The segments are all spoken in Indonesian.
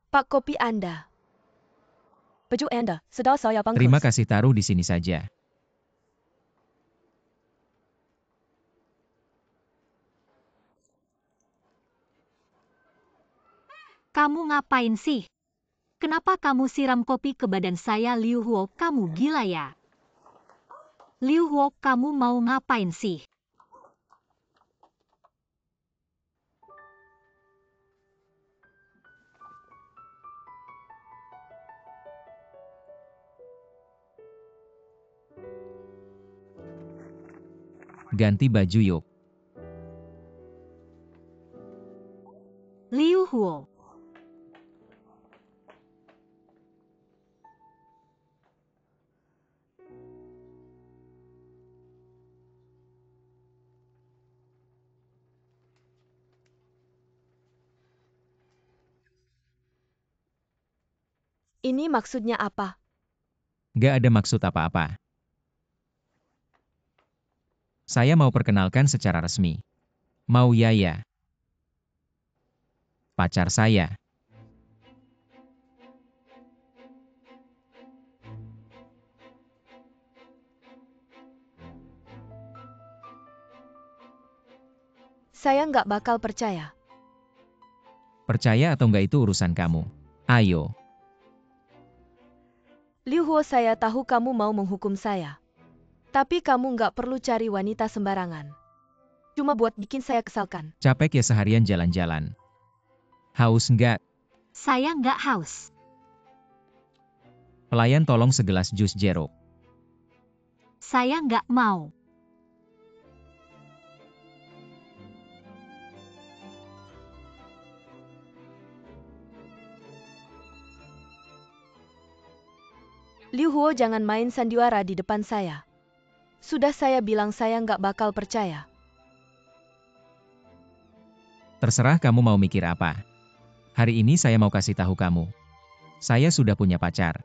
Pak, kopi Anda. Baju Anda, sedang saya bungkus. Terima kasih, taruh di sini saja. Kamu ngapain sih? Kenapa kamu siram kopi ke badan saya, Liu Huo? Kamu gila ya? Liu Huo, kamu mau ngapain sih? Ganti baju yuk. Liu Huo. Ini maksudnya apa? Gak ada maksud apa-apa. Saya mau perkenalkan secara resmi. Mau Yaya. Pacar saya. Saya nggak bakal percaya. Percaya atau enggak itu urusan kamu. Ayo. Liu Huo, saya tahu kamu mau menghukum saya. Tapi kamu nggak perlu cari wanita sembarangan. Cuma buat bikin saya kesalkan. Capek ya seharian jalan-jalan. Haus enggak? Saya nggak haus. Pelayan tolong segelas jus jeruk. Saya nggak mau. Liu Huo, jangan main sandiwara di depan saya. Sudah saya bilang saya nggak bakal percaya. Terserah kamu mau mikir apa. Hari ini saya mau kasih tahu kamu. Saya sudah punya pacar.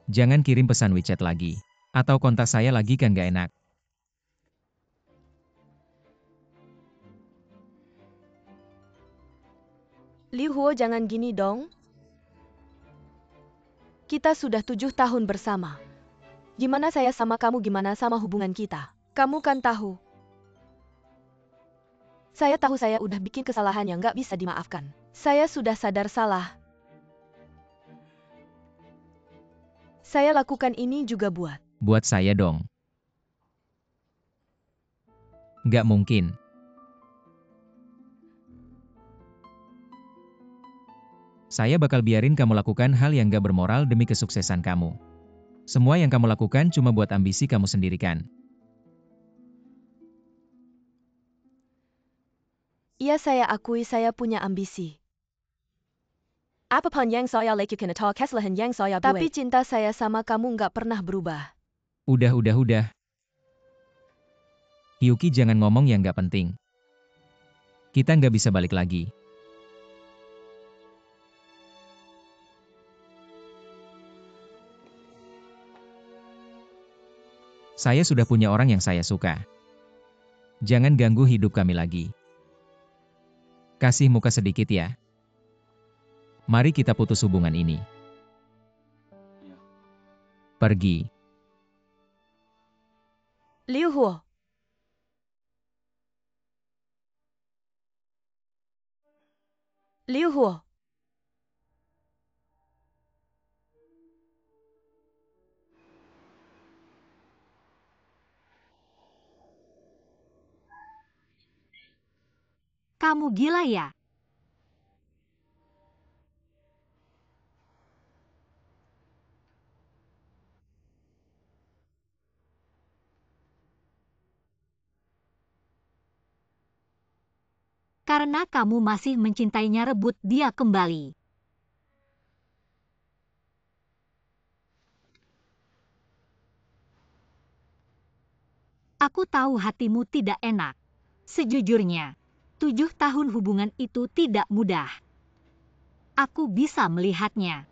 Jangan kirim pesan WeChat lagi. Atau kontak saya lagi kan gak enak. Liu Huo, jangan gini dong. Kita sudah 7 tahun bersama. Gimana saya sama kamu, gimana sama hubungan kita? Kamu kan tahu. Saya tahu saya udah bikin kesalahan yang gak bisa dimaafkan. Saya sudah sadar salah. Saya lakukan ini juga Buat saya dong. Gak mungkin. Saya bakal biarin kamu lakukan hal yang gak bermoral demi kesuksesan kamu. Semua yang kamu lakukan cuma buat ambisi kamu sendiri kan? Iya, saya akui saya punya ambisi. Apapun yang saya lakukan atau kesalahan yang saya buat. Tapi cinta saya sama kamu nggak pernah berubah. Udah. Hyuki, jangan ngomong yang gak penting. Kita nggak bisa balik lagi. Saya sudah punya orang yang saya suka. Jangan ganggu hidup kami lagi. Kasih muka sedikit ya. Mari kita putus hubungan ini. Pergi. Liu Huo. Liu Huo. Kamu gila ya? Karena kamu masih mencintainya, rebut dia kembali. Aku tahu hatimu tidak enak. Sejujurnya, 7 tahun hubungan itu tidak mudah. Aku bisa melihatnya.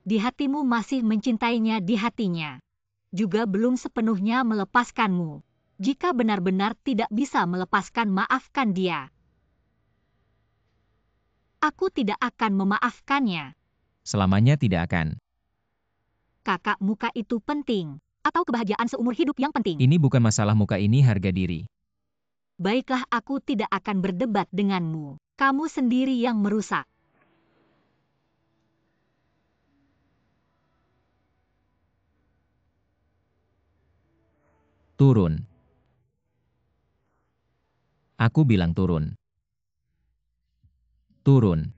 Di hatimu masih mencintainya, di hatinya juga belum sepenuhnya melepaskanmu. Jika benar-benar tidak bisa melepaskan, maafkan dia. Aku tidak akan memaafkannya. Selamanya tidak akan. Kakak muka itu penting, atau kebahagiaan seumur hidup yang penting? Ini bukan masalah muka, ini harga diri. Baiklah, aku tidak akan berdebat denganmu. Kamu sendiri yang merusak. Turun. Aku bilang turun. Turun.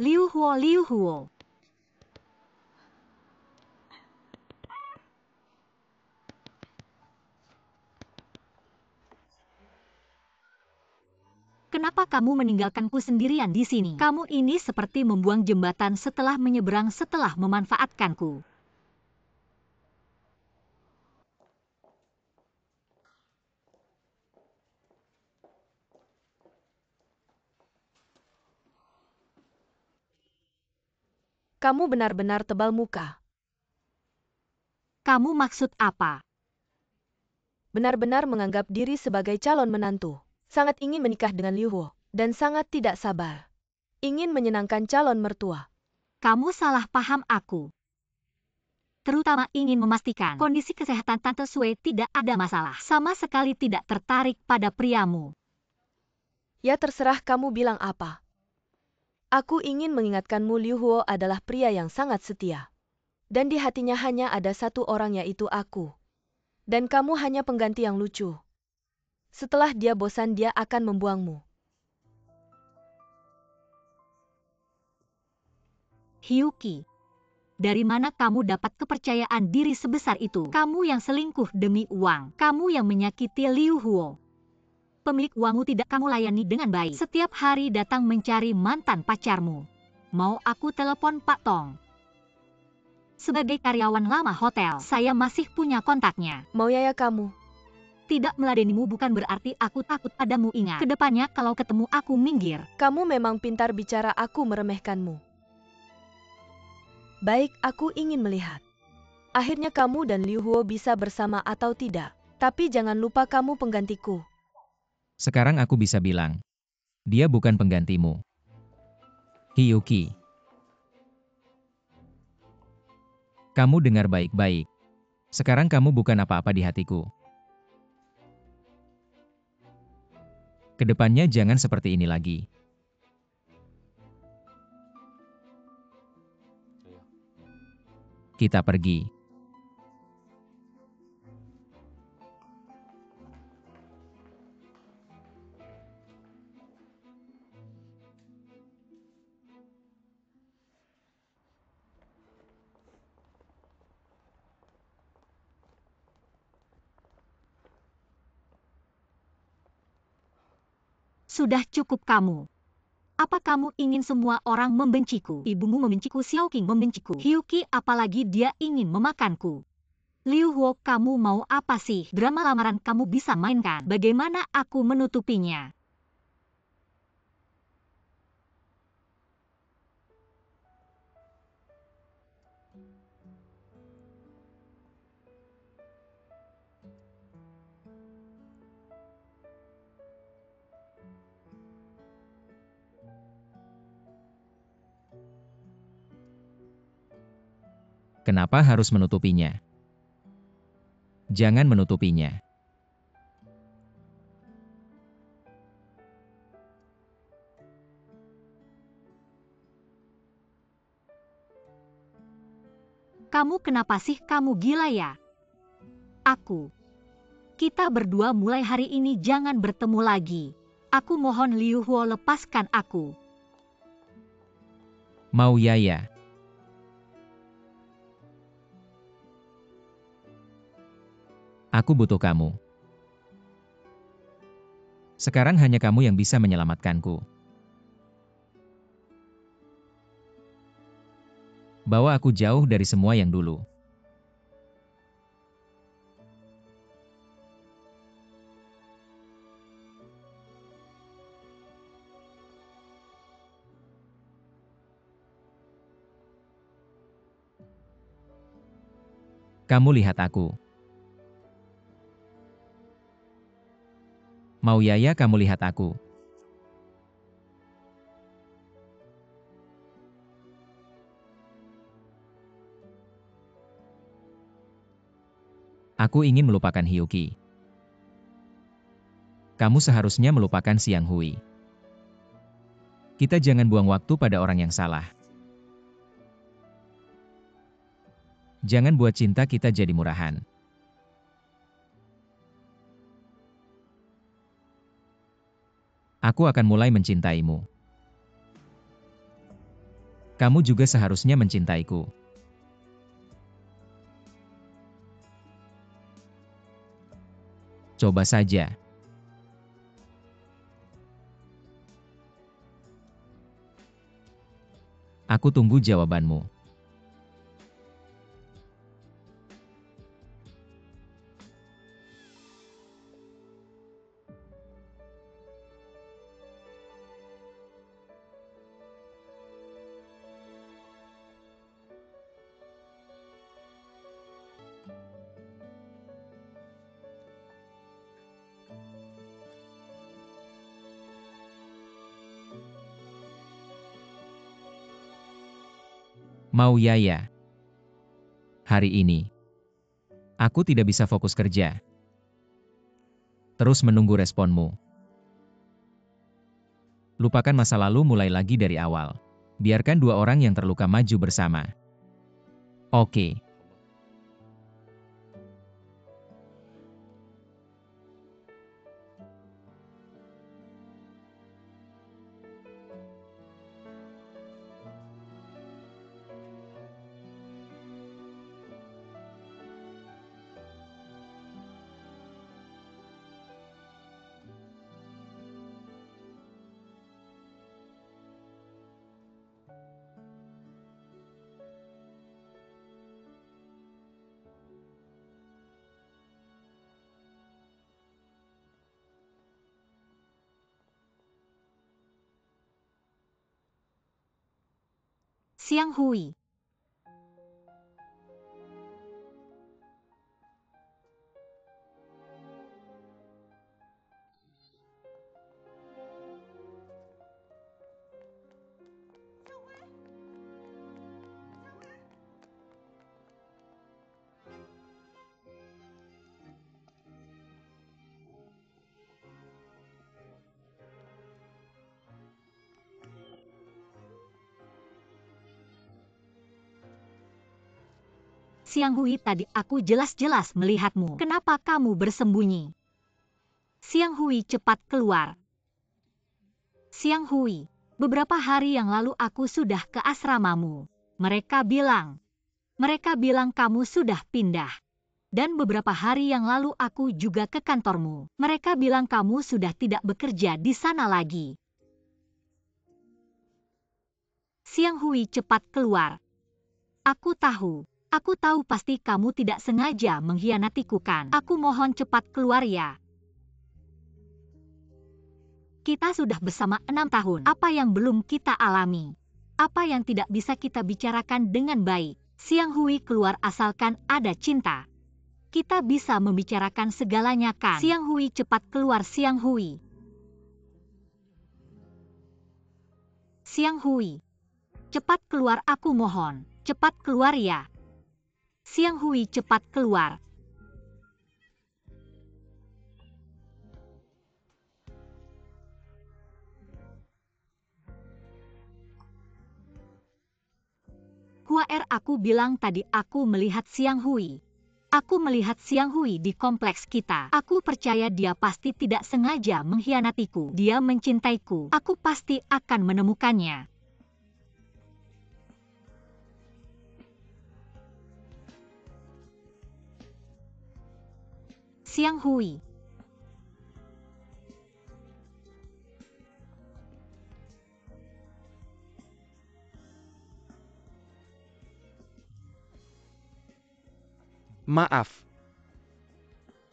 Liu Huo, Liu Huo. Kenapa kamu meninggalkanku sendirian di sini? Kamu ini seperti membuang jembatan setelah menyeberang setelah memanfaatkanku. Kamu benar-benar tebal muka. Kamu maksud apa? Benar-benar menganggap diri sebagai calon menantu. Sangat ingin menikah dengan Liu Huo, dan sangat tidak sabar. Ingin menyenangkan calon mertua. Kamu salah paham aku. Terutama ingin memastikan kondisi kesehatan Tante Sue tidak ada masalah. Sama sekali tidak tertarik pada priamu. Ya terserah kamu bilang apa. Aku ingin mengingatkanmu, Liu Huo adalah pria yang sangat setia. Dan di hatinya hanya ada satu orang, yaitu aku. Dan kamu hanya pengganti yang lucu. Setelah dia bosan, dia akan membuangmu. Hyuki, dari mana kamu dapat kepercayaan diri sebesar itu? Kamu yang selingkuh demi uang. Kamu yang menyakiti Liu Huo. Pemilik uangmu tidak kamu layani dengan baik. Setiap hari datang mencari mantan pacarmu. Mau aku telepon Pak Tong? Sebagai karyawan lama hotel, saya masih punya kontaknya. Mau ya kamu? Tidak meladenimu bukan berarti aku takut padamu. Ingat, kedepannya kalau ketemu aku minggir. Kamu memang pintar bicara, aku meremehkanmu. Baik, aku ingin melihat. Akhirnya kamu dan Liu Huo bisa bersama atau tidak. Tapi jangan lupa kamu penggantiku. Sekarang aku bisa bilang, dia bukan penggantimu. Hyuki. Kamu dengar baik-baik. Sekarang kamu bukan apa-apa di hatiku. Kedepannya jangan seperti ini lagi. Kita pergi. Sudah cukup kamu. Apa kamu ingin semua orang membenciku? Ibumu membenciku, Xiao Qing membenciku. Hyuki, apalagi dia ingin memakanku. Liu Huo, kamu mau apa sih? Drama lamaran kamu bisa mainkan. Bagaimana aku menutupinya? Kenapa harus menutupinya? Jangan menutupinya. Kamu kenapa sih? Kamu gila ya? Kita berdua mulai hari ini jangan bertemu lagi. Aku mohon Liu Huo, lepaskan aku. Mau ya? Aku butuh kamu. Sekarang hanya kamu yang bisa menyelamatkanku. Bawa aku jauh dari semua yang dulu. Kamu lihat aku. Mau Yaya kamu lihat aku. Aku ingin melupakan Hyuki. Kamu seharusnya melupakan Xiang Hui. Kita jangan buang waktu pada orang yang salah. Jangan buat cinta kita jadi murahan. Aku akan mulai mencintaimu. Kamu juga seharusnya mencintaiku. Coba saja. Aku tunggu jawabanmu. Mau Yaya. Hari ini, aku tidak bisa fokus kerja. Terus menunggu responmu. Lupakan masa lalu, mulai lagi dari awal. Biarkan dua orang yang terluka maju bersama. Oke. Xiang Hui. Xiang Hui, tadi aku jelas-jelas melihatmu. Kenapa kamu bersembunyi? Xiang Hui cepat keluar. Xiang Hui, beberapa hari yang lalu aku sudah ke asramamu. Mereka bilang kamu sudah pindah. Dan beberapa hari yang lalu aku juga ke kantormu. Mereka bilang kamu sudah tidak bekerja di sana lagi. Xiang Hui cepat keluar. Aku tahu pasti kamu tidak sengaja mengkhianatiku kan. Aku mohon cepat keluar ya. Kita sudah bersama 6 tahun. Apa yang belum kita alami? Apa yang tidak bisa kita bicarakan dengan baik? Xiang Hui keluar asalkan ada cinta. Kita bisa membicarakan segalanya kan? Xiang Hui cepat keluar. Xiang Hui. Xiang Hui. Cepat keluar, aku mohon. Cepat keluar ya. Xiang Hui cepat keluar. Huaer, aku bilang tadi aku melihat Xiang Hui. Aku melihat Xiang Hui di kompleks kita. Aku percaya dia pasti tidak sengaja mengkhianatiku. Dia mencintaiku. Aku pasti akan menemukannya. Xiang Hui. Maaf.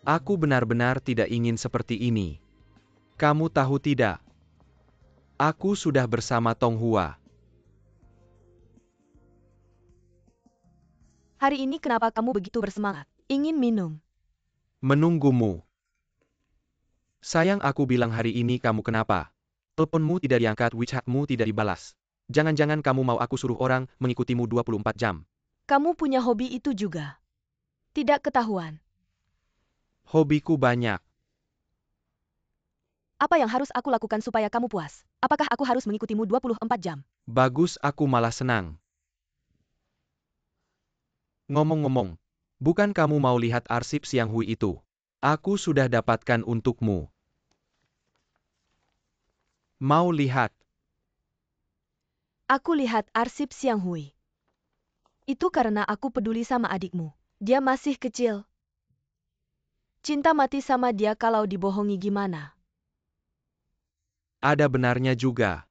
Aku benar-benar tidak ingin seperti ini. Kamu tahu tidak? Aku sudah bersama Tong Hua. Hari ini kenapa kamu begitu bersemangat? Ingin minum? Menunggumu. Sayang, aku bilang hari ini kamu kenapa? Teleponmu tidak diangkat, WeChatmu tidak dibalas. Jangan-jangan kamu mau aku suruh orang mengikutimu 24 jam. Kamu punya hobi itu juga. Tidak ketahuan. Hobiku banyak. Apa yang harus aku lakukan supaya kamu puas? Apakah aku harus mengikutimu 24 jam? Bagus, aku malah senang. Ngomong-ngomong, bukan kamu mau lihat arsip Siang Hui itu? Aku sudah dapatkan untukmu. Mau lihat? Aku lihat arsip Siang Hui. Itu karena aku peduli sama adikmu. Dia masih kecil. Cinta mati sama dia, kalau dibohongi gimana? Ada benarnya juga.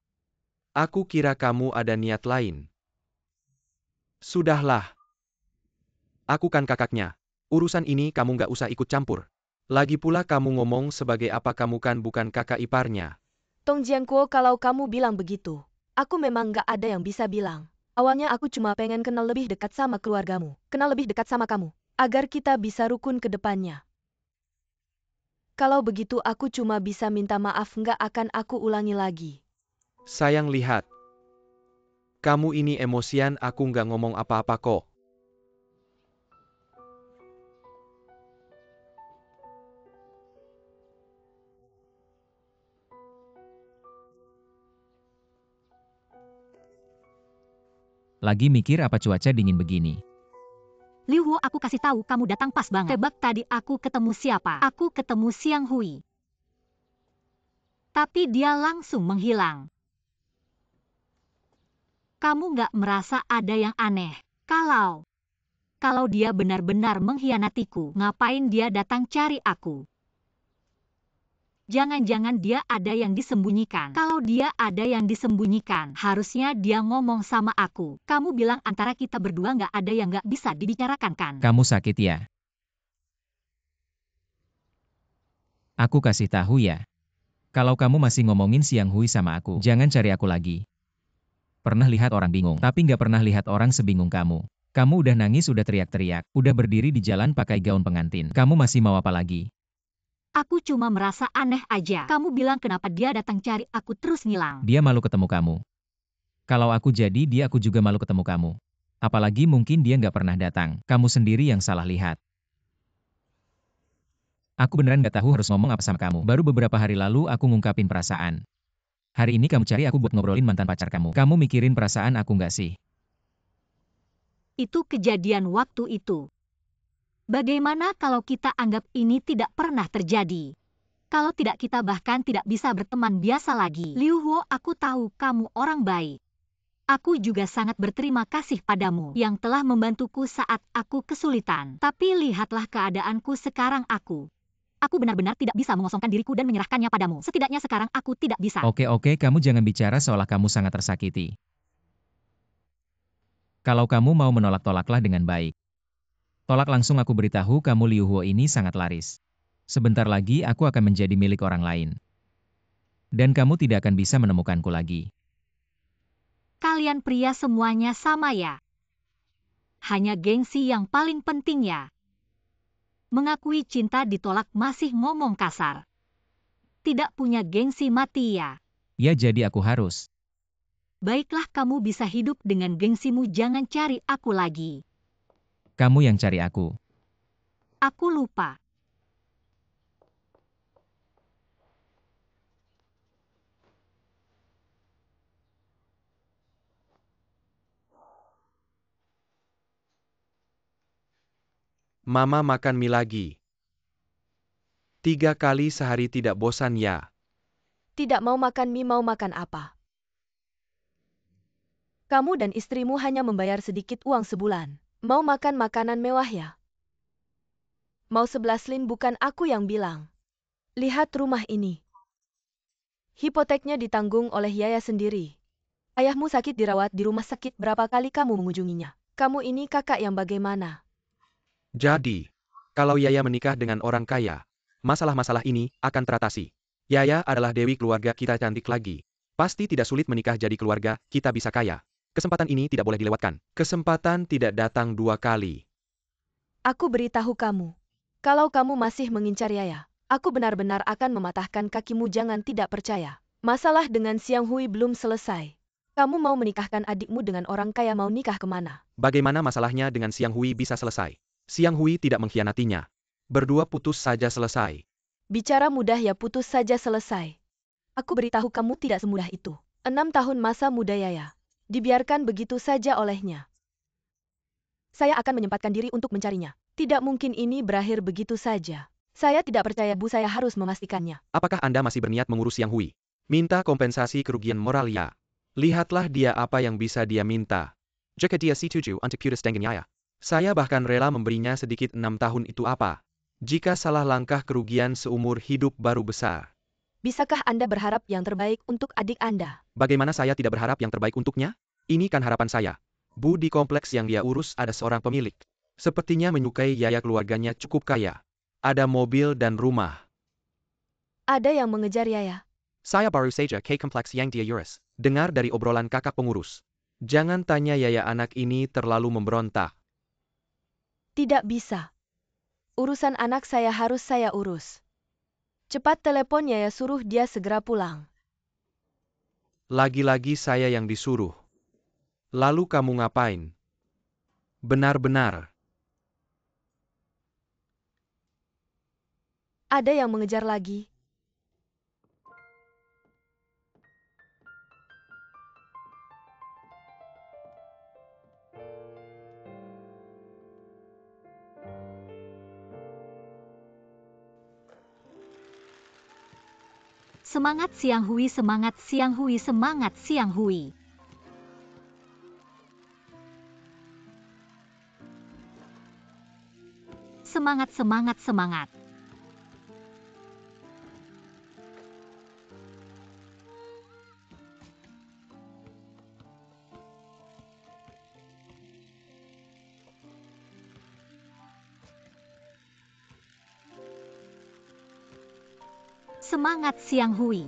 Aku kira kamu ada niat lain. Sudahlah. Aku kan kakaknya. Urusan ini kamu nggak usah ikut campur. Lagi pula kamu ngomong sebagai apa, kamu kan bukan kakak iparnya. Tong Jiankuo, kalau kamu bilang begitu, aku memang nggak ada yang bisa bilang. Awalnya aku cuma pengen kenal lebih dekat sama keluargamu, kenal lebih dekat sama kamu, agar kita bisa rukun ke depannya. Kalau begitu aku cuma bisa minta maaf, nggak akan aku ulangi lagi. Sayang, lihat. Kamu ini emosian, aku nggak ngomong apa-apa kok. Lagi mikir apa cuaca dingin begini? Liu Huo, aku kasih tahu kamu datang pas banget. Tebak tadi aku ketemu siapa? Aku ketemu Siang Hui. Tapi dia langsung menghilang. Kamu nggak merasa ada yang aneh? Kalau dia benar-benar mengkhianatiku, ngapain dia datang cari aku? Jangan-jangan dia ada yang disembunyikan. Kalau dia ada yang disembunyikan, harusnya dia ngomong sama aku. Kamu bilang antara kita berdua nggak ada yang nggak bisa dibicarakan kan? Kamu sakit ya? Aku kasih tahu ya. Kalau kamu masih ngomongin Siang Hui sama aku, jangan cari aku lagi. Pernah lihat orang bingung, tapi nggak pernah lihat orang sebingung kamu. Kamu udah nangis, udah teriak-teriak, udah berdiri di jalan pakai gaun pengantin. Kamu masih mau apa lagi? Aku cuma merasa aneh aja. Kamu bilang kenapa dia datang cari aku terus ngilang. Dia malu ketemu kamu. Kalau aku jadi dia, aku juga malu ketemu kamu. Apalagi mungkin dia nggak pernah datang. Kamu sendiri yang salah lihat. Aku beneran nggak tahu harus ngomong apa sama kamu. Baru beberapa hari lalu aku ngungkapin perasaan. Hari ini kamu cari aku buat ngobrolin mantan pacar kamu. Kamu mikirin perasaan aku nggak sih? Itu kejadian waktu itu. Bagaimana kalau kita anggap ini tidak pernah terjadi? Kalau tidak, kita bahkan tidak bisa berteman biasa lagi. Liu Huo, aku tahu kamu orang baik. Aku juga sangat berterima kasih padamu yang telah membantuku saat aku kesulitan. Tapi lihatlah keadaanku sekarang. Aku benar-benar tidak bisa mengosongkan diriku dan menyerahkannya padamu. Setidaknya sekarang aku tidak bisa. Oke, kamu jangan bicara seolah kamu sangat tersakiti. Kalau kamu mau menolak, tolaklah dengan baik. Tolak langsung, aku beritahu kamu Liu Huo ini sangat laris. Sebentar lagi aku akan menjadi milik orang lain. Dan kamu tidak akan bisa menemukanku lagi. Kalian pria semuanya sama ya? Hanya gengsi yang paling penting ya? Mengakui cinta ditolak masih ngomong kasar. Tidak punya gengsi mati ya? Ya, jadi aku harus. Baiklah, kamu bisa hidup dengan gengsimu, jangan cari aku lagi. Kamu yang cari aku. Aku lupa. Mama makan mie lagi. 3 kali sehari tidak bosan ya? Tidak mau makan mie, mau makan apa? Kamu dan istrimu hanya membayar sedikit uang sebulan. Mau makan makanan mewah ya? Mau 11 lin, bukan aku yang bilang. Lihat rumah ini. Hipoteknya ditanggung oleh Yaya sendiri. Ayahmu sakit dirawat di rumah sakit, berapa kali kamu mengunjunginya? Kamu ini kakak yang bagaimana? Jadi, kalau Yaya menikah dengan orang kaya, masalah-masalah ini akan teratasi. Yaya adalah dewi keluarga kita, cantik lagi. Pasti tidak sulit menikah jadi keluarga kita bisa kaya. Kesempatan ini tidak boleh dilewatkan. Kesempatan tidak datang 2 kali. Aku beritahu kamu. Kalau kamu masih mengincar Yaya, aku benar-benar akan mematahkan kakimu. Jangan tidak percaya. Masalah dengan Xiang Hui belum selesai. Kamu mau menikahkan adikmu dengan orang kaya, mau nikah kemana? Bagaimana masalahnya dengan Xiang Hui bisa selesai? Xiang Hui tidak mengkhianatinya. Berdua putus saja selesai. Bicara mudah ya, putus saja selesai. Aku beritahu kamu tidak semudah itu. 6 tahun masa muda Yaya. Dibiarkan begitu saja olehnya. Saya akan menyempatkan diri untuk mencarinya. Tidak mungkin ini berakhir begitu saja. Saya tidak percaya Bu, saya harus memastikannya. Apakah Anda masih berniat mengurus Xiang Hui? Minta kompensasi kerugian moral ya. Lihatlah dia apa yang bisa dia minta. Jika dia setuju untuk putus dengan Yaya, saya bahkan rela memberinya sedikit 6 tahun itu apa. Jika salah langkah kerugian seumur hidup baru besar. Bisakah Anda berharap yang terbaik untuk adik Anda? Bagaimana saya tidak berharap yang terbaik untuknya? Ini kan harapan saya. Bu, di kompleks yang dia urus ada seorang pemilik. Sepertinya menyukai Yaya, keluarganya cukup kaya. Ada mobil dan rumah. Ada yang mengejar Yaya. Saya baru saja ke kompleks yang dia urus. Dengar dari obrolan kakak pengurus. Jangan tanya Yaya, anak ini terlalu memberontak. Tidak bisa. Urusan anak saya harus saya urus. Cepat telepon Yaya, suruh dia segera pulang. Lagi-lagi saya yang disuruh. Lalu kamu ngapain? Benar-benar. Ada yang mengejar lagi. Semangat Xiang Hui, semangat Xiang Hui, semangat Xiang Hui. Semangat, semangat, semangat. Semangat Xiang Hui.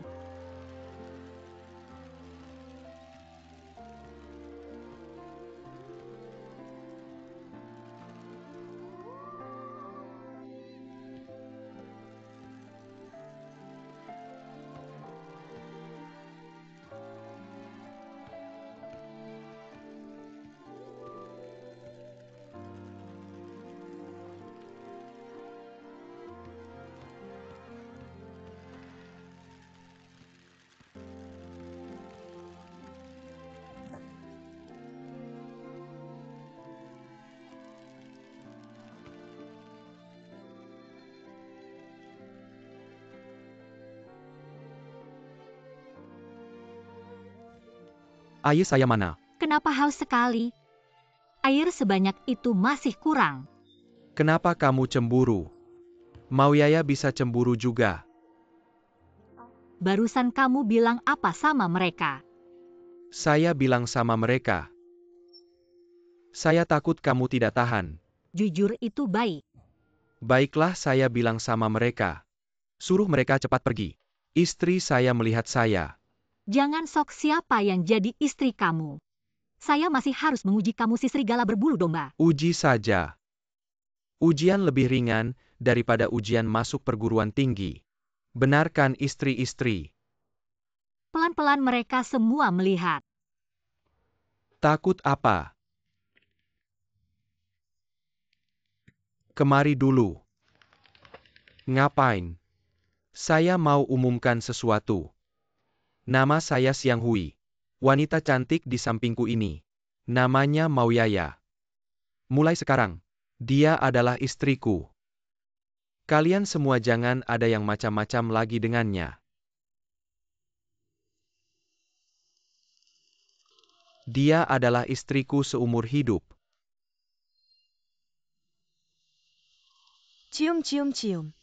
Air saya mana? Kenapa haus sekali? Air sebanyak itu masih kurang. Kenapa kamu cemburu? Mau Yaya bisa cemburu juga. Barusan kamu bilang apa sama mereka? Saya bilang sama mereka. Saya takut kamu tidak tahan. Jujur itu baik. Baiklah, saya bilang sama mereka. Suruh mereka cepat pergi. Istri saya melihat saya. Jangan sok siapa yang jadi istri kamu. Saya masih harus menguji kamu, si serigala berbulu domba. Uji saja. Ujian lebih ringan daripada ujian masuk perguruan tinggi. Benarkan istri-istri? Pelan-pelan mereka semua melihat. Takut apa? Kemari dulu. Ngapain? Saya mau umumkan sesuatu. Nama saya Xiang Hui. Wanita cantik di sampingku ini. Namanya Mao Yaya. Mulai sekarang, dia adalah istriku. Kalian semua jangan ada yang macam-macam lagi dengannya. Dia adalah istriku seumur hidup. Cium, cium, cium.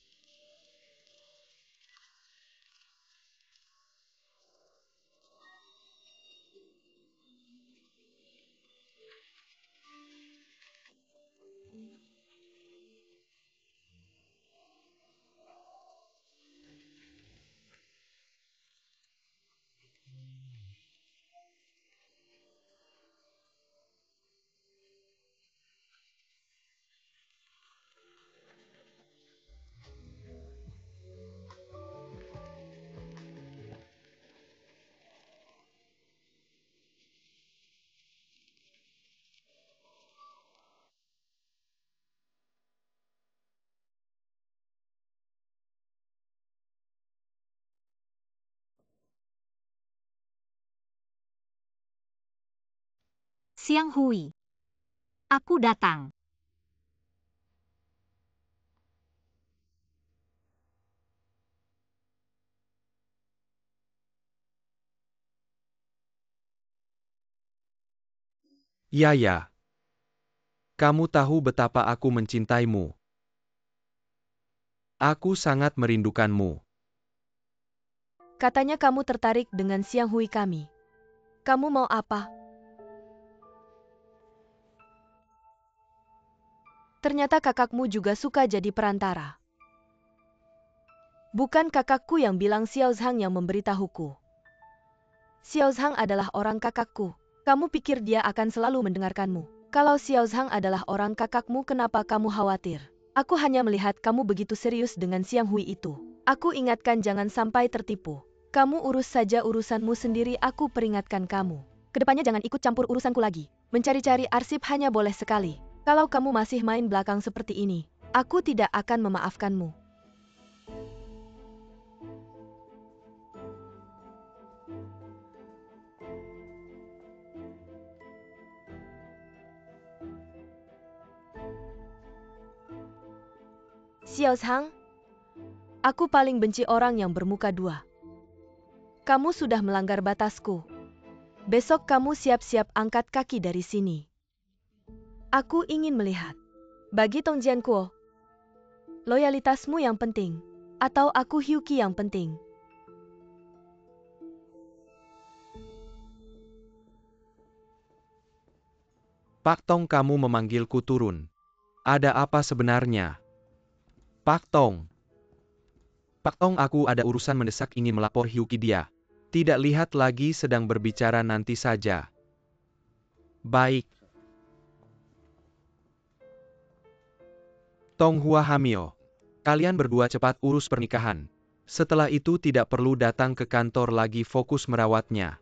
Siang Hui. Aku datang. Ya. Kamu tahu betapa aku mencintaimu. Aku sangat merindukanmu. Katanya kamu tertarik dengan Siang Hui kami. Kamu mau apa? Ternyata kakakmu juga suka jadi perantara. Bukan kakakku yang bilang Xiao Zhang yang memberitahuku. Xiao Zhang adalah orang kakakku. Kamu pikir dia akan selalu mendengarkanmu? Kalau Xiao Zhang adalah orang kakakmu, kenapa kamu khawatir? Aku hanya melihat kamu begitu serius dengan Siang Hui itu. Aku ingatkan jangan sampai tertipu. Kamu urus saja urusanmu sendiri, aku peringatkan kamu. Kedepannya jangan ikut campur urusanku lagi. Mencari-cari arsip hanya boleh sekali. Kalau kamu masih main belakang seperti ini, aku tidak akan memaafkanmu. Xiao Zhang, aku paling benci orang yang bermuka dua. Kamu sudah melanggar batasku. Besok kamu siap-siap angkat kaki dari sini. Aku ingin melihat. Bagi Tong Jiankuo, loyalitasmu yang penting, atau aku Hyuki yang penting? Pak Tong, kamu memanggilku turun. Ada apa sebenarnya? Pak Tong. Pak Tong, aku ada urusan mendesak, ingin melapor Hyuki dia. Tidak lihat lagi, sedang berbicara, nanti saja. Baik. Tong Hua Hamio. Kalian berdua cepat urus pernikahan. Setelah itu tidak perlu datang ke kantor lagi, fokus merawatnya.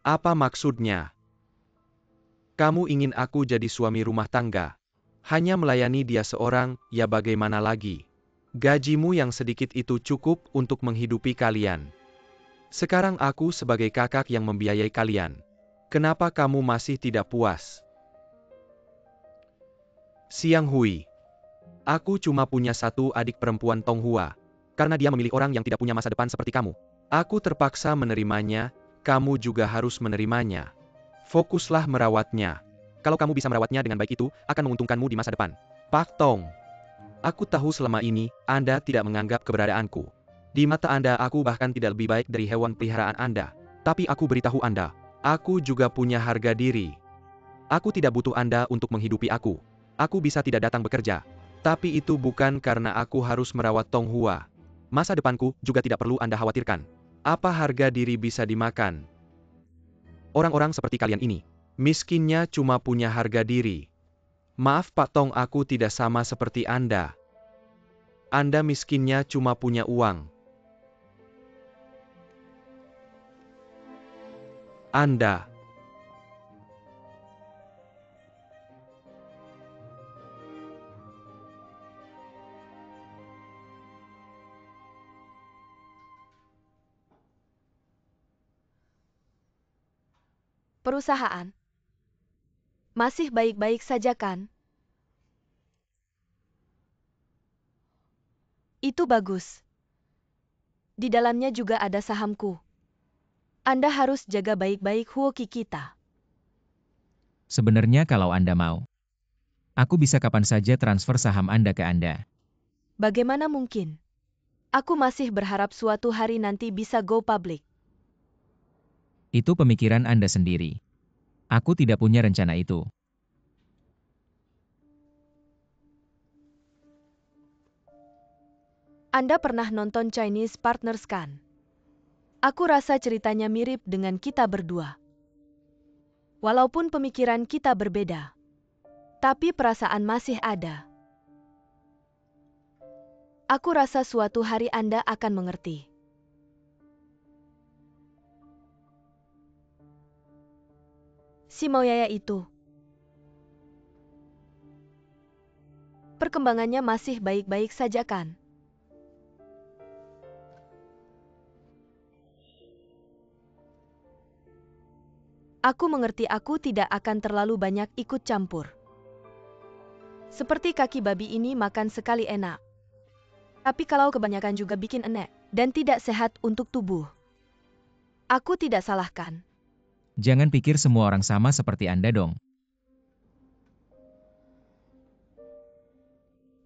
Apa maksudnya? Kamu ingin aku jadi suami rumah tangga? Hanya melayani dia seorang, ya bagaimana lagi? Gajimu yang sedikit itu cukup untuk menghidupi kalian. Sekarang aku sebagai kakak yang membiayai kalian. Kenapa kamu masih tidak puas? Siang Hui. Aku cuma punya satu adik perempuan, Tong Hua. Karena dia memilih orang yang tidak punya masa depan seperti kamu. Aku terpaksa menerimanya, kamu juga harus menerimanya. Fokuslah merawatnya. Kalau kamu bisa merawatnya dengan baik, itu akan menguntungkanmu di masa depan. Pak Tong. Aku tahu selama ini, Anda tidak menganggap keberadaanku. Di mata Anda, aku bahkan tidak lebih baik dari hewan peliharaan Anda. Tapi aku beritahu Anda, aku juga punya harga diri. Aku tidak butuh Anda untuk menghidupi aku. Aku bisa tidak datang bekerja. Tapi itu bukan karena aku harus merawat Tong Hua. Masa depanku juga tidak perlu Anda khawatirkan. Apa harga diri bisa dimakan? Orang-orang seperti kalian ini, miskinnya cuma punya harga diri. Maaf Pak Tong, aku tidak sama seperti Anda. Anda miskinnya cuma punya uang. Anda. Perusahaan masih baik-baik saja kan? Itu bagus. Di dalamnya juga ada sahamku. Anda harus jaga baik-baik Huoki kita. Sebenarnya kalau Anda mau, aku bisa kapan saja transfer saham Anda ke Anda. Bagaimana mungkin? Aku masih berharap suatu hari nanti bisa go public. Itu pemikiran Anda sendiri. Aku tidak punya rencana itu. Anda pernah nonton Chinese Partners kan? Aku rasa ceritanya mirip dengan kita berdua. Walaupun pemikiran kita berbeda, tapi perasaan masih ada. Aku rasa suatu hari Anda akan mengerti. Si Moyaya itu, perkembangannya masih baik-baik saja kan? Aku mengerti aku tidak akan terlalu banyak ikut campur. Seperti kaki babi ini makan sekali enak. Tapi kalau kebanyakan juga bikin enek dan tidak sehat untuk tubuh. Aku tidak salahkan. Jangan pikir semua orang sama seperti Anda dong.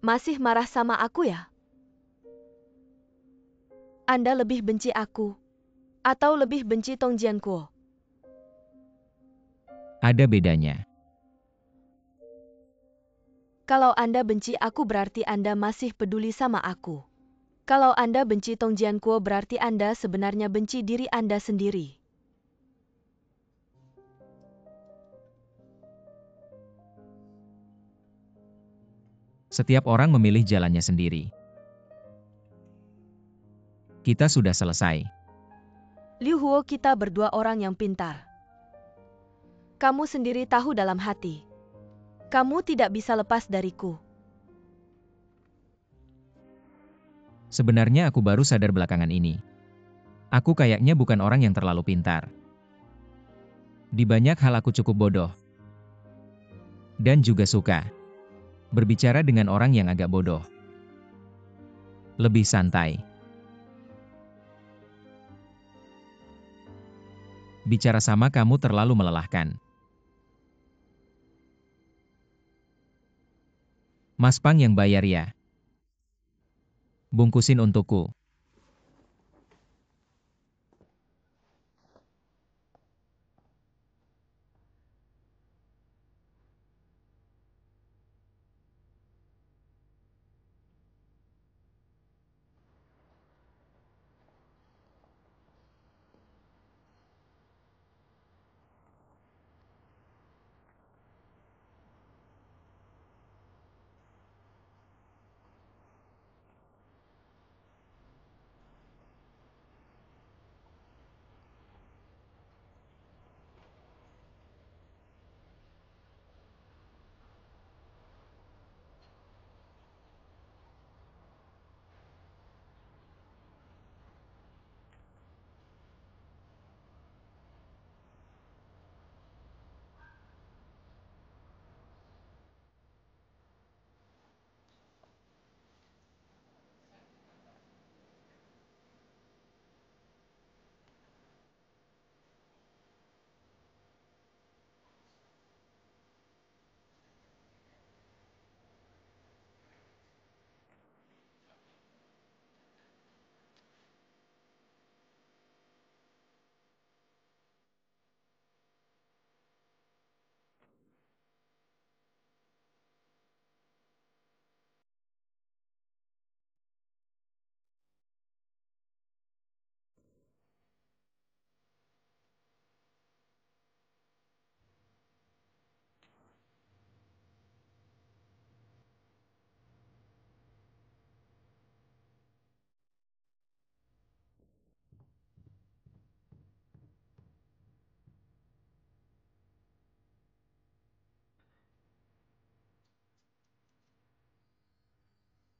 Masih marah sama aku ya? Anda lebih benci aku? Atau lebih benci Tong Jiankuo? Ada bedanya. Kalau Anda benci aku berarti Anda masih peduli sama aku. Kalau Anda benci Tong Jiankuo berarti Anda sebenarnya benci diri Anda sendiri. Setiap orang memilih jalannya sendiri. Kita sudah selesai. Liu Huo, kita berdua orang yang pintar. Kamu sendiri tahu dalam hati. Kamu tidak bisa lepas dariku. Sebenarnya aku baru sadar belakangan ini. Aku kayaknya bukan orang yang terlalu pintar. Di banyak hal aku cukup bodoh. Dan juga suka berbicara dengan orang yang agak bodoh. Lebih santai. Bicara sama kamu terlalu melelahkan. Mas Pang yang bayar ya. Bungkusin untukku.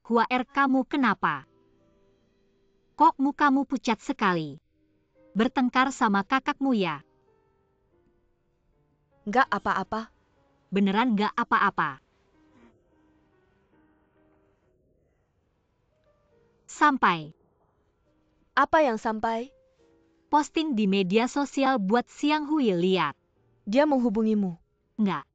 Huaer, kamu kenapa? Kok mukamu pucat sekali? Bertengkar sama kakakmu ya? Nggak apa-apa. Beneran gak apa-apa? Sampai. Apa yang sampai? Posting di media sosial buat Xiang Hui lihat. Dia menghubungimu. Nggak.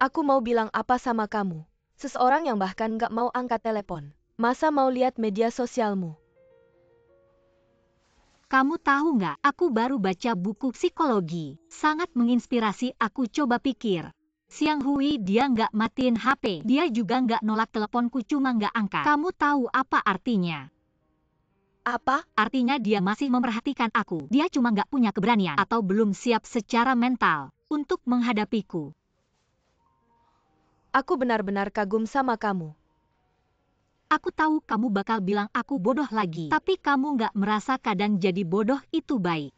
Aku mau bilang apa sama kamu? Seseorang yang bahkan nggak mau angkat telepon. Masa mau lihat media sosialmu? Kamu tahu nggak, aku baru baca buku psikologi. Sangat menginspirasi, aku coba pikir. Xiang Hui dia nggak matiin HP. Dia juga nggak nolak teleponku, cuma nggak angkat. Kamu tahu apa artinya? Apa? Artinya dia masih memperhatikan aku. Dia cuma nggak punya keberanian atau belum siap secara mental untuk menghadapiku. Aku benar-benar kagum sama kamu. Aku tahu kamu bakal bilang aku bodoh lagi. Tapi kamu nggak merasa kadang jadi bodoh itu baik.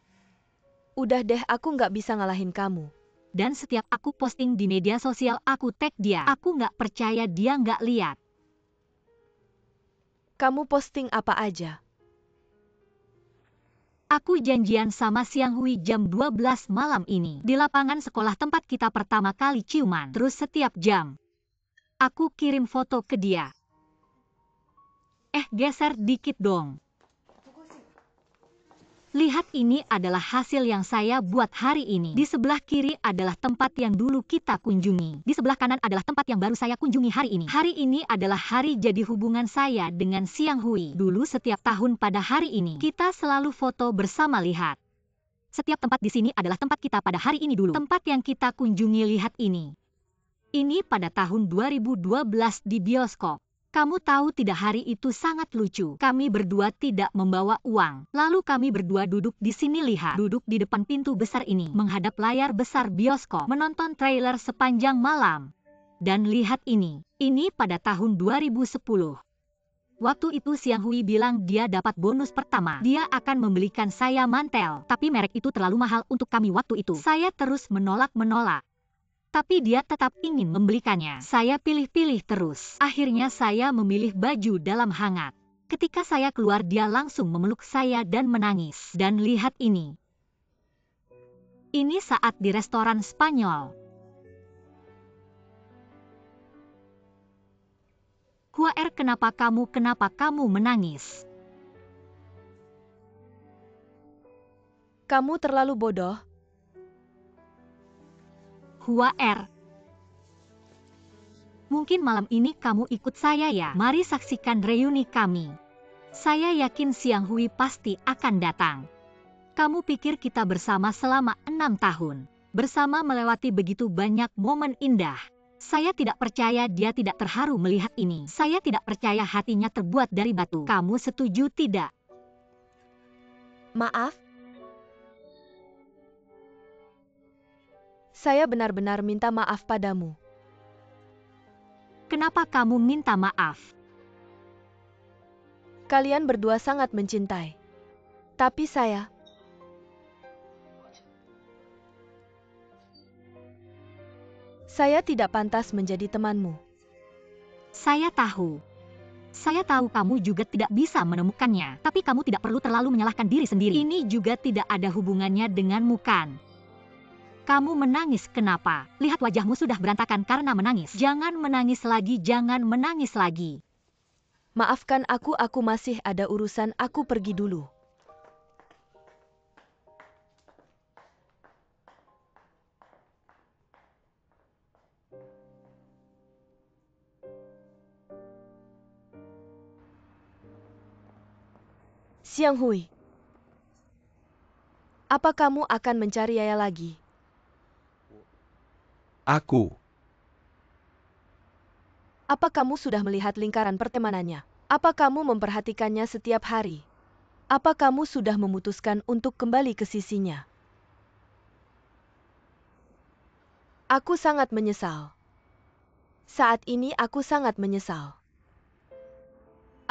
Udah deh, aku nggak bisa ngalahin kamu. Dan setiap aku posting di media sosial, aku tag dia. Aku nggak percaya dia nggak lihat. Kamu posting apa aja? Aku janjian sama Siang Hui jam 12 malam ini di lapangan sekolah tempat kita pertama kali ciuman. Terus setiap jam, aku kirim foto ke dia. Geser dikit dong. Lihat, ini adalah hasil yang saya buat hari ini. Di sebelah kiri adalah tempat yang dulu kita kunjungi. Di sebelah kanan adalah tempat yang baru saya kunjungi hari ini. Hari ini adalah hari jadi hubungan saya dengan Siang Hui. Dulu setiap tahun pada hari ini, kita selalu foto bersama. Lihat. Setiap tempat di sini adalah tempat kita pada hari ini dulu. Tempat yang kita kunjungi, lihat ini. Ini pada tahun 2012 di bioskop. Kamu tahu tidak, hari itu sangat lucu. Kami berdua tidak membawa uang. Lalu kami berdua duduk di sini, lihat. Duduk di depan pintu besar ini, menghadap layar besar bioskop, menonton trailer sepanjang malam. Dan lihat ini. Ini pada tahun 2010. Waktu itu Siang Hui bilang dia dapat bonus pertama. Dia akan membelikan saya mantel. Tapi merek itu terlalu mahal untuk kami waktu itu. Saya terus menolak. Tapi dia tetap ingin membelikannya. Saya pilih-pilih terus. Akhirnya saya memilih baju dalam hangat. Ketika saya keluar, dia langsung memeluk saya dan menangis. Dan lihat ini. Ini saat di restoran Spanyol. Huaer, kenapa kamu menangis? Kamu terlalu bodoh. Huaer. Mungkin malam ini kamu ikut saya ya. Mari saksikan reuni kami. Saya yakin Siang Hui pasti akan datang. Kamu pikir kita bersama selama 6 tahun. Bersama melewati begitu banyak momen indah. Saya tidak percaya dia tidak terharu melihat ini. Saya tidak percaya hatinya terbuat dari batu. Kamu setuju tidak? Maaf. Saya benar-benar minta maaf padamu. Kenapa kamu minta maaf? Kalian berdua sangat mencintai. Tapi saya tidak pantas menjadi temanmu. Saya tahu. Saya tahu kamu juga tidak bisa menemukannya. Tapi kamu tidak perlu terlalu menyalahkan diri sendiri. Ini juga tidak ada hubungannya denganmu, kan? Kamu menangis kenapa? Lihat, wajahmu sudah berantakan karena menangis. Jangan menangis lagi, jangan menangis lagi. Maafkan aku masih ada urusan, aku pergi dulu. Siang Hui. Apa kamu akan mencari Yaya lagi? Aku. Apa kamu sudah melihat lingkaran pertemanannya? Apa kamu memperhatikannya setiap hari? Apa kamu sudah memutuskan untuk kembali ke sisinya? Aku sangat menyesal. Saat ini aku sangat menyesal.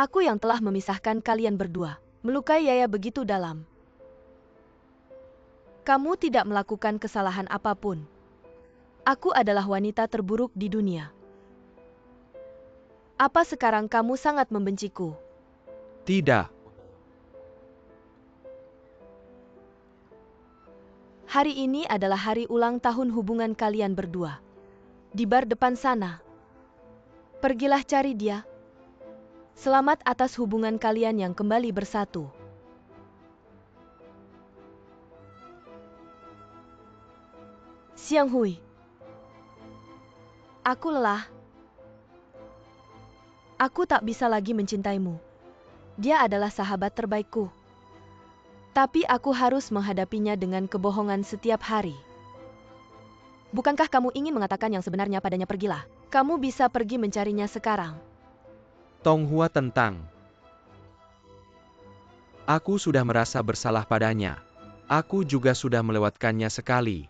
Aku yang telah memisahkan kalian berdua, melukai Yaya begitu dalam. Kamu tidak melakukan kesalahan apapun. Aku adalah wanita terburuk di dunia. Apa sekarang kamu sangat membenciku? Tidak. Hari ini adalah hari ulang tahun hubungan kalian berdua. Di bar depan sana. Pergilah cari dia. Selamat atas hubungan kalian yang kembali bersatu. Siang Hui. Aku lelah. Aku tak bisa lagi mencintaimu. Dia adalah sahabat terbaikku. Tapi aku harus menghadapinya dengan kebohongan setiap hari. Bukankah kamu ingin mengatakan yang sebenarnya padanya? Pergilah. Kamu bisa pergi mencarinya sekarang. Tonghua tentang. Aku sudah merasa bersalah padanya. Aku juga sudah melewatkannya sekali.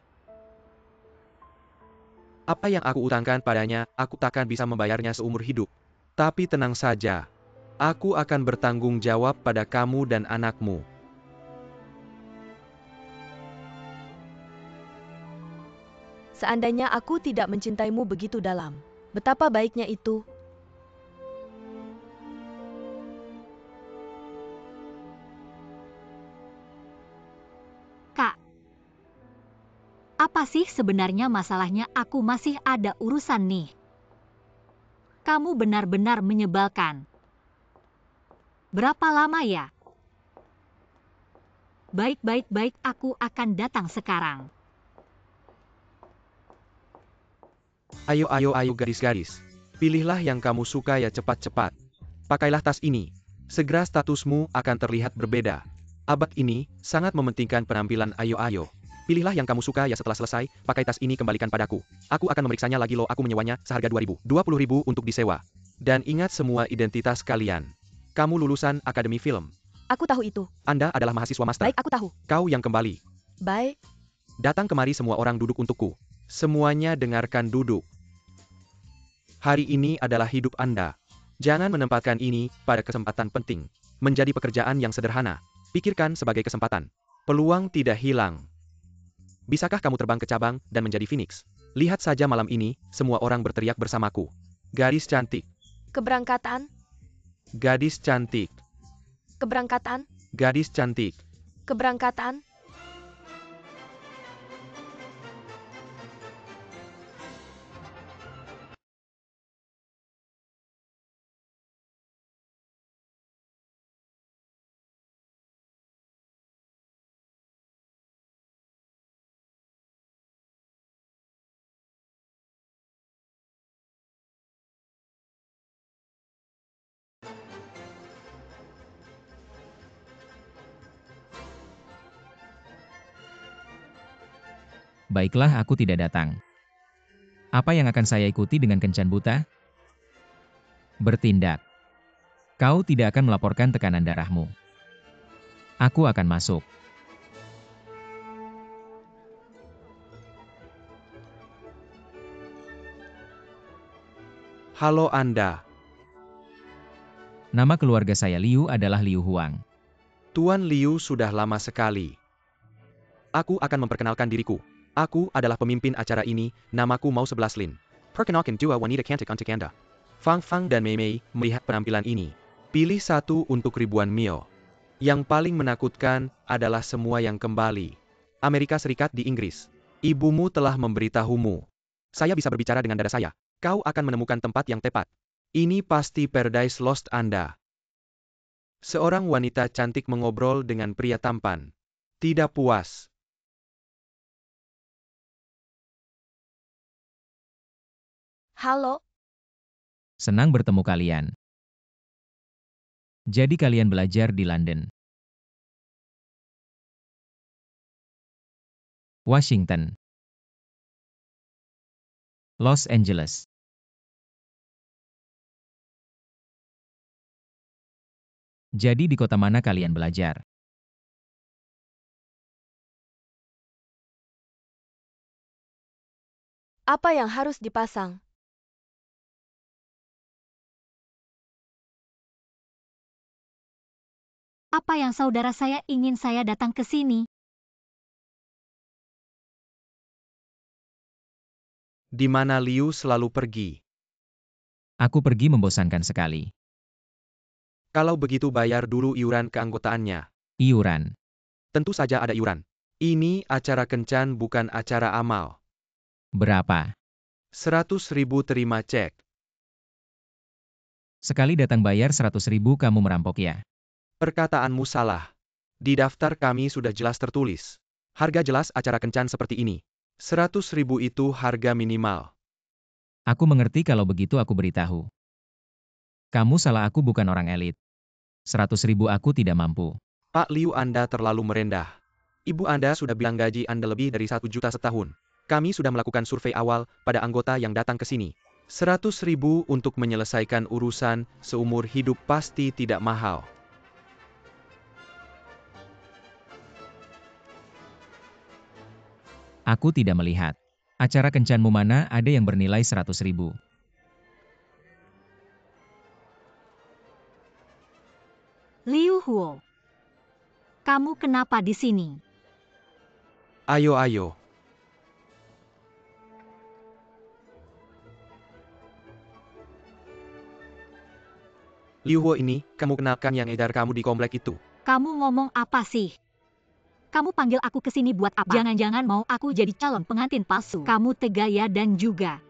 Apa yang aku utangkan padanya, aku takkan bisa membayarnya seumur hidup. Tapi tenang saja. Aku akan bertanggung jawab pada kamu dan anakmu. Seandainya aku tidak mencintaimu begitu dalam, betapa baiknya itu. Apa sih sebenarnya masalahnya? Aku masih ada urusan nih. Kamu benar-benar menyebalkan. Berapa lama ya? Baik, aku akan datang sekarang. Ayo gadis-gadis. Pilihlah yang kamu suka ya, cepat-cepat. Pakailah tas ini. Segera statusmu akan terlihat berbeda. Abad ini sangat mementingkan penampilan. Ayo. Pilihlah yang kamu suka ya, setelah selesai, pakai tas ini kembalikan padaku. Aku akan memeriksanya lagi loh, aku menyewanya seharga 2.000. 20.000 untuk disewa. Dan ingat semua identitas kalian. Kamu lulusan Akademi Film. Aku tahu itu. Anda adalah mahasiswa master. Baik, aku tahu. Kau yang kembali. Baik. Datang kemari semua orang, duduk untukku. Semuanya dengarkan, duduk. Hari ini adalah hidup Anda. Jangan menempatkan ini pada kesempatan penting. Menjadi pekerjaan yang sederhana. Pikirkan sebagai kesempatan. Peluang tidak hilang. Bisakah kamu terbang ke cabang dan menjadi Phoenix? Lihat saja malam ini, semua orang berteriak bersamaku. Gadis cantik. Keberangkatan. Gadis cantik. Keberangkatan. Gadis cantik. Keberangkatan. Baiklah, aku tidak datang. Apa yang akan saya ikuti dengan kencan buta? Bertindak. Kau tidak akan melaporkan tekanan darahmu. Aku akan masuk. Halo Anda. Nama keluarga saya Liu adalah Liu Huang. Tuan Liu sudah lama sekali. Aku akan memperkenalkan diriku. Aku adalah pemimpin acara ini, namaku Mau 11 Lin. Perkenalkan dua wanita cantik untuk Anda. Fang Fang dan Mei Mei melihat penampilan ini. Pilih satu untuk ribuan mil. Yang paling menakutkan adalah semua yang kembali. Amerika Serikat di Inggris. Ibumu telah memberitahumu. Saya bisa berbicara dengan dada saya. Kau akan menemukan tempat yang tepat. Ini pasti Paradise Lost Anda. Seorang wanita cantik mengobrol dengan pria tampan. Tidak puas. Halo. Senang bertemu kalian. Jadi kalian belajar di London, Washington, Los Angeles. Jadi di kota mana kalian belajar? Apa yang harus dipasang? Apa yang saudara saya ingin saya datang ke sini? Di mana Liu selalu pergi. Aku pergi membosankan sekali. Kalau begitu bayar dulu iuran keanggotaannya. Iuran. Tentu saja ada iuran. Ini acara kencan bukan acara amal. Berapa? 100.000 terima cek. Sekali datang bayar 100.000 kamu merampok ya? Perkataanmu salah. Di daftar kami sudah jelas tertulis. Harga jelas acara kencan seperti ini. 100.000 itu harga minimal. Aku mengerti kalau begitu aku beritahu. Kamu salah, aku bukan orang elit. 100.000 aku tidak mampu. Pak Liu, Anda terlalu merendah. Ibu Anda sudah bilang gaji Anda lebih dari 1 juta setahun. Kami sudah melakukan survei awal pada anggota yang datang ke sini. 100.000 untuk menyelesaikan urusan seumur hidup pasti tidak mahal. Aku tidak melihat. Acara kencanmu mana ada yang bernilai 100.000. Liu Huo, kamu kenapa di sini? Ayo. Liu Huo ini, kamu kenalkan yang edar kamu di komplek itu. Kamu ngomong apa sih? Kamu panggil aku ke sini buat apa? Jangan-jangan mau aku jadi calon pengantin palsu. Kamu tega ya dan juga.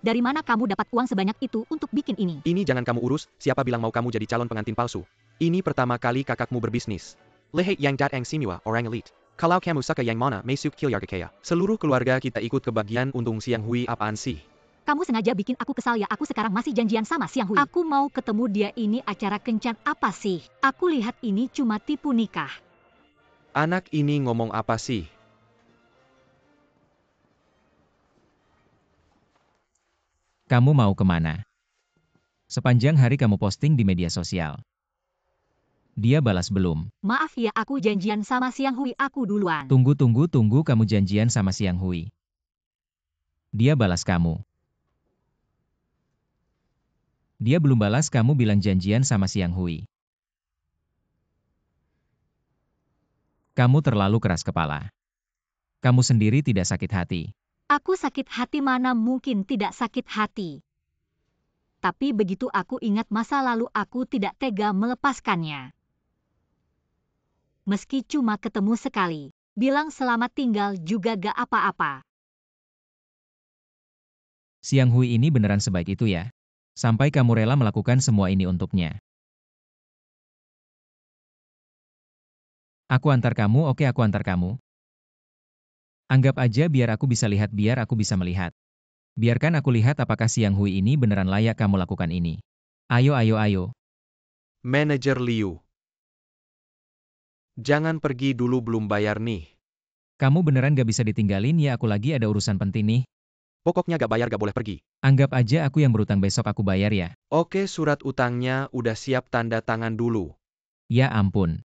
Dari mana kamu dapat uang sebanyak itu untuk bikin ini? Ini jangan kamu urus, siapa bilang mau kamu jadi calon pengantin palsu? Ini pertama kali kakakmu berbisnis. Lehet yang datang simua orang elite. Kalau kamu suka yang mana, masuk keluarga kaya. Seluruh keluarga kita ikut ke bagian untung Siang Hui apaan sih? Kamu sengaja bikin aku kesal ya, aku sekarang masih janjian sama Siang Hui. Aku mau ketemu dia, ini acara kencan apa sih? Aku lihat ini cuma tipu nikah. Anak ini ngomong apa sih? Kamu mau kemana? Sepanjang hari kamu posting di media sosial. Dia balas belum. Maaf ya, aku janjian sama Siang Hui, aku duluan. Tunggu, kamu janjian sama Siang Hui. Dia balas kamu. Dia belum balas, kamu bilang janjian sama Siang Hui. Kamu terlalu keras kepala. Kamu sendiri tidak sakit hati. Aku sakit hati, mana mungkin tidak sakit hati. Tapi begitu aku ingat masa lalu, aku tidak tega melepaskannya. Meski cuma ketemu sekali, bilang selamat tinggal juga gak apa-apa. Siang Hui ini beneran sebaik itu ya? Sampai kamu rela melakukan semua ini untuknya. Aku antar kamu, oke aku antar kamu. Anggap aja biar aku bisa lihat, biar aku bisa melihat. Biarkan aku lihat apakah Siang Hui ini beneran layak kamu lakukan ini. Ayo, ayo, ayo. Manajer Liu. Jangan pergi dulu, belum bayar nih. Kamu beneran gak bisa ditinggalin ya, aku lagi ada urusan penting nih. Pokoknya gak bayar gak boleh pergi. Anggap aja aku yang berutang, besok aku bayar ya. Oke, surat utangnya udah siap, tanda tangan dulu. Ya ampun.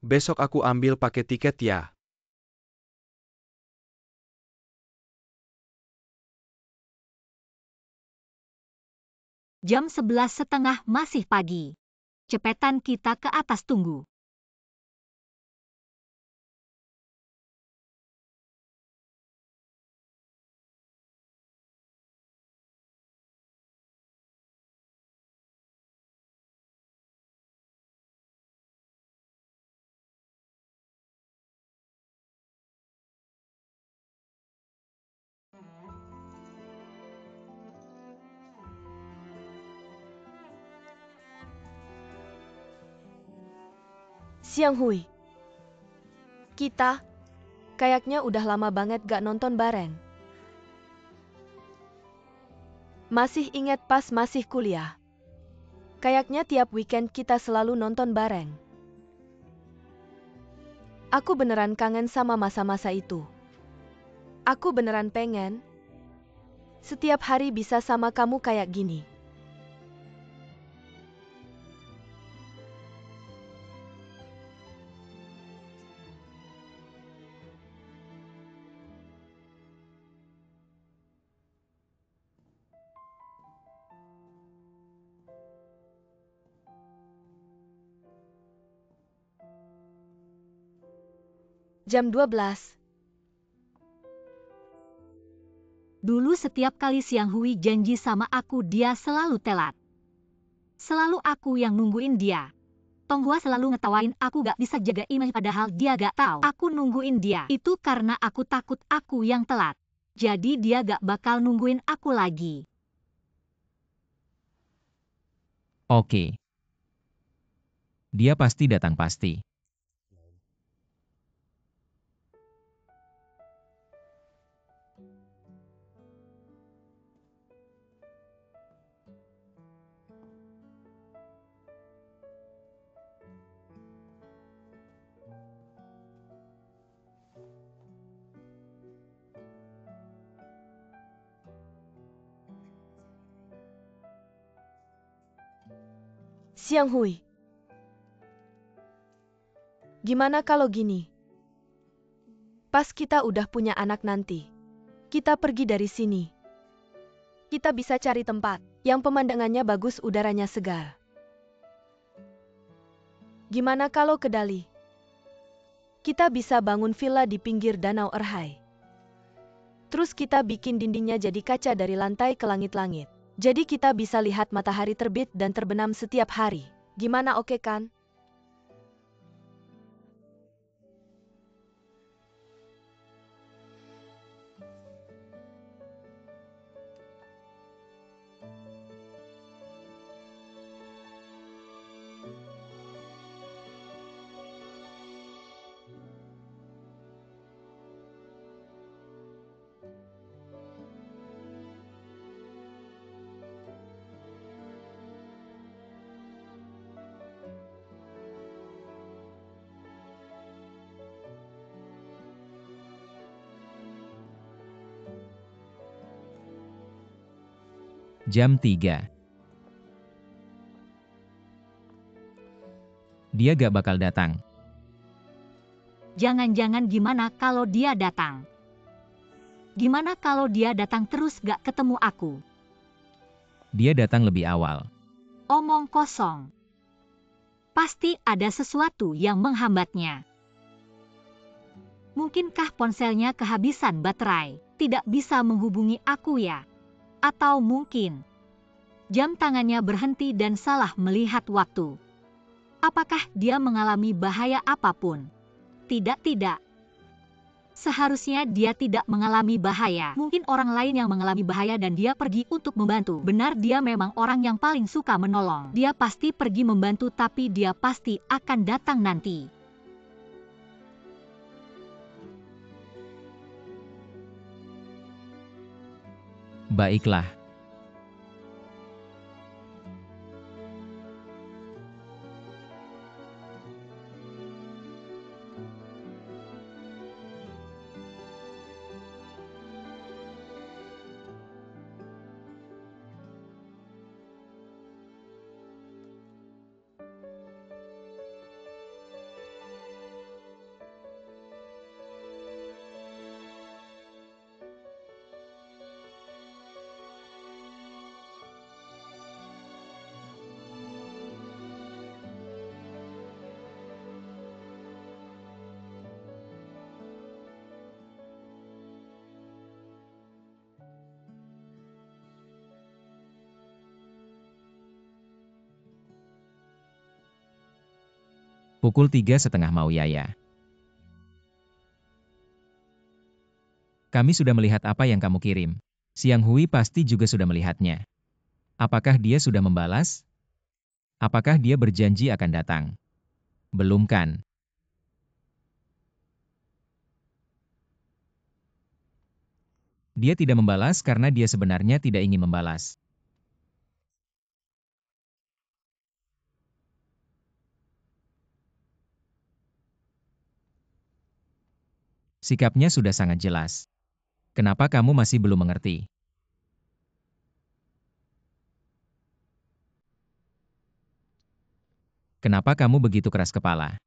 Besok aku ambil pakai tiket ya. Jam 11.30 masih pagi. Cepetan kita ke atas, tunggu. Siang Hui. Kita kayaknya udah lama banget gak nonton bareng. Masih ingat pas masih kuliah? Kayaknya tiap weekend kita selalu nonton bareng. Aku beneran kangen sama masa-masa itu. Aku beneran pengen setiap hari bisa sama kamu kayak gini. Jam 12. Dulu setiap kali Siang Hui janji sama aku, dia selalu telat. Selalu aku yang nungguin dia. Tonghua selalu ngetawain aku gak bisa jaga image, padahal dia gak tahu aku nungguin dia. Itu karena aku takut aku yang telat. Jadi dia gak bakal nungguin aku lagi. Oke. Dia pasti datang, pasti. Siang Hui. Gimana kalau gini? Pas kita udah punya anak nanti, kita pergi dari sini. Kita bisa cari tempat yang pemandangannya bagus, udaranya segar. Gimana kalau ke Dali? Kita bisa bangun villa di pinggir Danau Erhai. Terus kita bikin dindingnya jadi kaca dari lantai ke langit-langit. Jadi kita bisa lihat matahari terbit dan terbenam setiap hari. Gimana, oke kan? Jam 3. Dia gak bakal datang. Jangan-jangan gimana kalau dia datang? Gimana kalau dia datang terus gak ketemu aku? Dia datang lebih awal. Omong kosong. Pasti ada sesuatu yang menghambatnya. Mungkinkah ponselnya kehabisan baterai, tidak bisa menghubungi aku ya? Atau mungkin jam tangannya berhenti dan salah melihat waktu. Apakah dia mengalami bahaya apapun? Tidak. Seharusnya dia tidak mengalami bahaya. Mungkin orang lain yang mengalami bahaya dan dia pergi untuk membantu. Benar, dia memang orang yang paling suka menolong. Dia pasti pergi membantu, tapi dia pasti akan datang nanti. Baiklah. Pukul 3:30 mau Yaya. Kami sudah melihat apa yang kamu kirim. Siang Hui pasti juga sudah melihatnya. Apakah dia sudah membalas? Apakah dia berjanji akan datang? Belum kan? Dia tidak membalas karena dia sebenarnya tidak ingin membalas. Sikapnya sudah sangat jelas. Kenapa kamu masih belum mengerti? Kenapa kamu begitu keras kepala?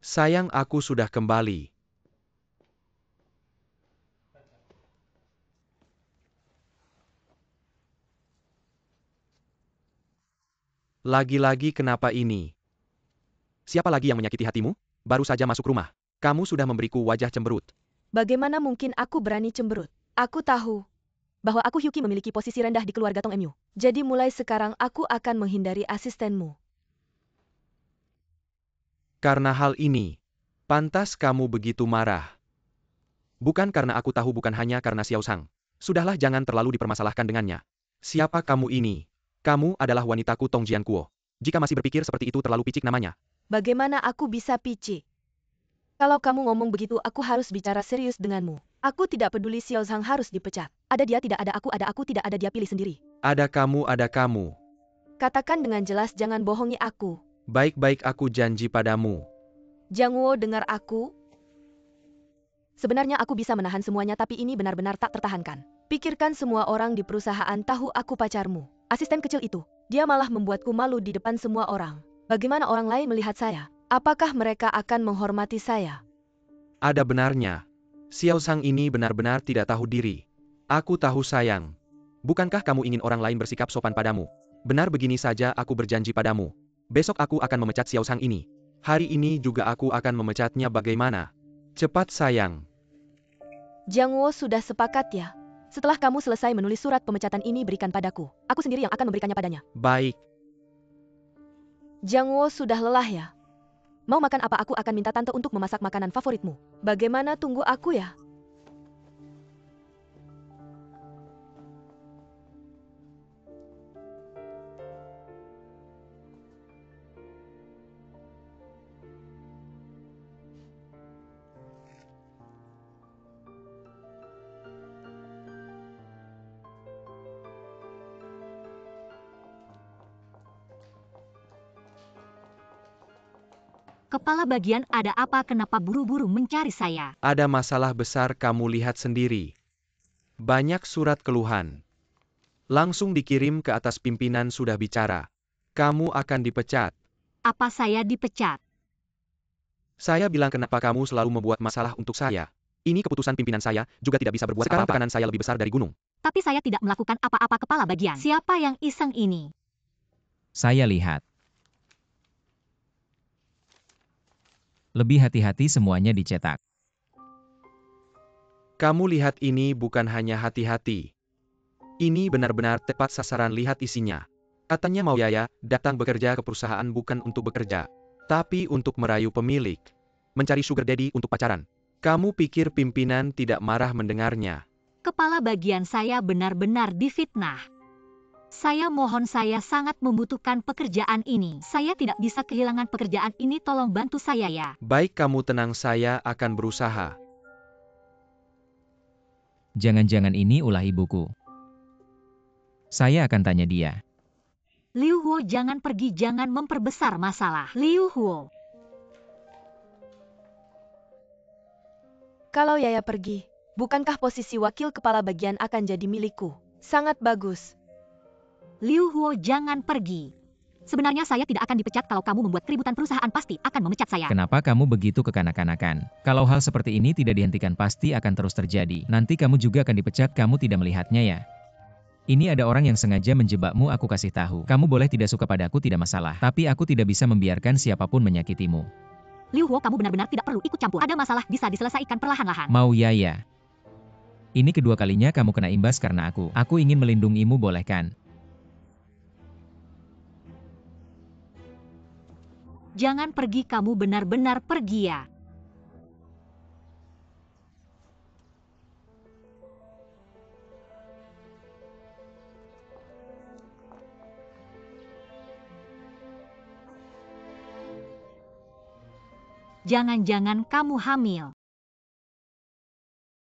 Sayang, aku sudah kembali. Lagi-lagi kenapa ini? Siapa lagi yang menyakiti hatimu? Baru saja masuk rumah. Kamu sudah memberiku wajah cemberut. Bagaimana mungkin aku berani cemberut? Aku tahu bahwa aku Hyuki memiliki posisi rendah di keluarga Tong Mu. Jadi mulai sekarang aku akan menghindari asistenmu. Karena hal ini, pantas kamu begitu marah. Bukan karena aku tahu, bukan hanya karena Xiao Sang. Sudahlah, jangan terlalu dipermasalahkan dengannya. Siapa kamu ini? Kamu adalah wanitaku Tong Jiankuo. Jika masih berpikir seperti itu terlalu picik namanya. Bagaimana aku bisa picik? Kalau kamu ngomong begitu, aku harus bicara serius denganmu. Aku tidak peduli Xiao Zhang harus dipecat. Ada dia, tidak ada aku tidak ada dia, pilih sendiri. Ada kamu, ada kamu. Katakan dengan jelas, jangan bohongi aku. Baik-baik, aku janji padamu. Jiang Wo, dengar aku. Sebenarnya aku bisa menahan semuanya, tapi ini benar-benar tak tertahankan. Pikirkan semua orang di perusahaan tahu aku pacarmu. Asisten kecil itu, dia malah membuatku malu di depan semua orang. Bagaimana orang lain melihat saya? Apakah mereka akan menghormati saya? Ada benarnya. Xiao Sang ini benar-benar tidak tahu diri. Aku tahu, sayang. Bukankah kamu ingin orang lain bersikap sopan padamu? Benar, begini saja aku berjanji padamu. Besok aku akan memecat Xiao Sang ini. Hari ini juga aku akan memecatnya, bagaimana? Cepat, sayang. Jiang Wo, sudah sepakat ya? Setelah kamu selesai menulis surat pemecatan ini, berikan padaku. Aku sendiri yang akan memberikannya padanya. Baik. Jiang Wo, sudah lelah ya? Mau makan apa? Aku akan minta tante untuk memasak makanan favoritmu. Bagaimana, tunggu aku ya? Kepala bagian, ada apa? Kenapa buru-buru mencari saya? Ada masalah besar, kamu lihat sendiri. Banyak surat keluhan. Langsung dikirim ke atas, pimpinan sudah bicara. Kamu akan dipecat. Apa saya dipecat? Saya bilang, kenapa kamu selalu membuat masalah untuk saya? Ini keputusan pimpinan saya, juga tidak bisa berbuat apa-apa. Sekarang tekanan saya lebih besar dari gunung. Tapi saya tidak melakukan apa-apa, kepala bagian. Siapa yang iseng ini? Saya lihat. Lebih hati-hati semuanya dicetak. Kamu lihat ini, bukan hanya hati-hati. Ini benar-benar tepat sasaran, lihat isinya. Katanya mau Yaya datang bekerja ke perusahaan bukan untuk bekerja, tapi untuk merayu pemilik. Mencari sugar daddy untuk pacaran. Kamu pikir pimpinan tidak marah mendengarnya? Kepala bagian, saya benar-benar difitnah. Saya mohon, saya sangat membutuhkan pekerjaan ini. Saya tidak bisa kehilangan pekerjaan ini, tolong bantu saya ya. Baik, kamu tenang, saya akan berusaha. Jangan-jangan ini ulah ibuku. Saya akan tanya dia. Liu Huo, jangan pergi, jangan memperbesar masalah. Liu Huo. Kalau Yaya pergi, bukankah posisi wakil kepala bagian akan jadi milikku? Sangat bagus. Liu Huo, jangan pergi. Sebenarnya saya tidak akan dipecat. Kalau kamu membuat keributan, perusahaan pasti akan memecat saya. Kenapa kamu begitu kekanak-kanakan? Kalau hal seperti ini tidak dihentikan, pasti akan terus terjadi. Nanti kamu juga akan dipecat, kamu tidak melihatnya ya? Ini ada orang yang sengaja menjebakmu, aku kasih tahu. Kamu boleh tidak suka padaku, tidak masalah. Tapi aku tidak bisa membiarkan siapapun menyakitimu. Liu Huo, kamu benar-benar tidak perlu ikut campur. Ada masalah, bisa diselesaikan perlahan-lahan. Mau Yaya? Ini kedua kalinya kamu kena imbas karena aku. Aku ingin melindungimu, boleh kan? Jangan pergi, kamu benar-benar pergi ya. Jangan-jangan kamu hamil.